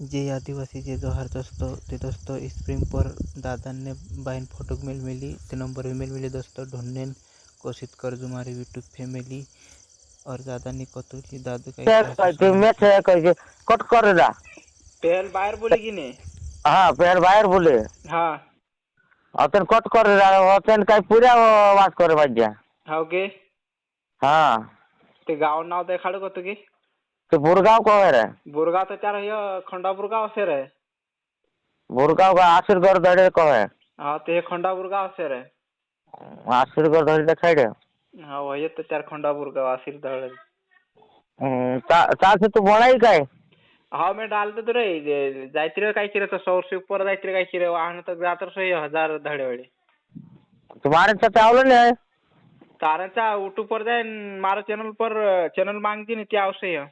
जे आदिवासी जे जोहार दोस्तों ते दोस्तों स्क्रीन पर दादाने बाइन फोटो मिली ते नंबर भी मिली दोस्तों ढूंढने कोशिश कर तुम्हारी यूट्यूब फैमिली और दादा ने कतुली दादू का कट कर दा पहल बाहर बोले कि नहीं। हाँ पेड़ बाहेर बोले हाँ अतन कट कर अतन काय पुऱ्या वास करे माझ्या हाँ ओके हाँ ते गाव नाव देखाडो कतो की ते बुरगाव को है रे बुरगाव तर त्यार खंडा बुरगाव असे रे बुरगाव का आशीर्गढ़ दड़े को है हाँ ते खंडा बुरगाव असे रे आशीर्गढ़ दड़े साइड हाँ वही तो चार खंडा बुरगाव आशीर दळ ता से तू बनाई काय हाँ मैं डालते तो रे जायत्री काय किरे तो 100 से ऊपर जायत्री काय किरे वाहन तक जातर सही 1000 धडे वेळे तुम्हारे साथ आवलो ने ताराचा यूट्यूब पर जाए मारो चैनल पर चैनल मांगती नहीं त्या आवश्य है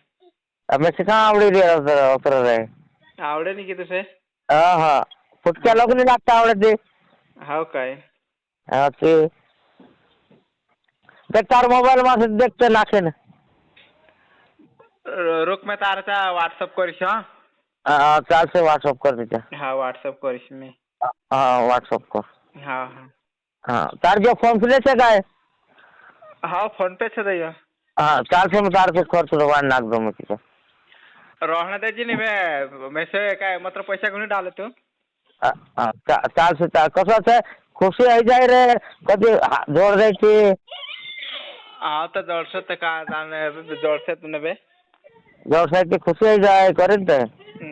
मैं सिखा आवड़ी रे उतर रे आवडे नहीं की तुसे हाँ हाँ फुटक्या लोग नहीं लागता आवड़े दे हाँ काय हाँ देख तार मोबाइल में से देखते नाखे ने रुक मैं ताराचा व्हाट्सअप करीश हाँ हाँ चाल से व्हाट्सअप कर दीजिए हाँ व्हाट्सअप करीश मैं हाँ व्हाट्सअप कर हाँ हाँ हाँ तार जो फोन पे से का है हाँ फोन पे से दैया हाँ चाल से मैं तार से खर्च रवान नाक दो मैं किसी रोहना त्याची नाही मैं से काय मतलब पैसा कोणी डाले तू चाल से कसं आहे खुशी आहे जाय रे कधी जोड द्यायची हाँ तो जोड़से तो का जाने जोड़से तूने बे व्यवसायाची खुशी आहे जाय करेन ते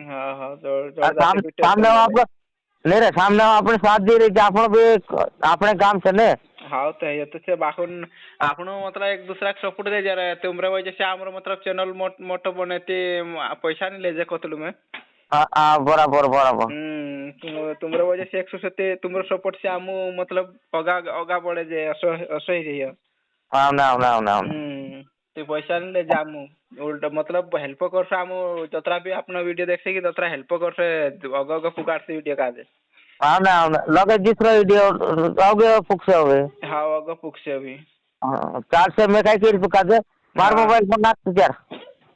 हाँ हाँ जोड़ सामने आपण नाही रे सामने आपण साथ दे रही आपण भी આપણે काम છે ને हाँ तो है तो से बाखुन आपनो मतलब एक दूसरा को सपोर्ट दे जा रहा है तुमरे वजह से हमरो मतलब चैनल मोटो बनेते पैसा नहीं ले जा कतलू में हाँ बराबर बराबर तुमरे वजह से 170 तुमरो सपोर्ट से हमू मतलब ओगा बढ़े जे असही रही है हाँ ना ना ना ते पैसा नहीं ले जामू उल्टा मतलब हेल्प करसे हमू जतरा भी अपना वीडियो देख से की ततरा हेल्प करसे ओगा पुकार से वीडियो का दे हाँ ना लगे दूसरा वीडियो आओगे फुक्से होगे हाँ ओगा पुक्से अभी चार से मैं काय की का दे मार मोबाइल पर नाक यार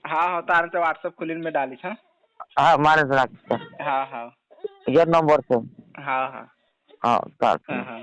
हाँ हाँ तार से व्हाट्सएप खुलिन में डाली हाँ हाँ मारे से नाक हाँ हाँ ये नंबर से हाँ हाँ हाँ चार हाँ हाँ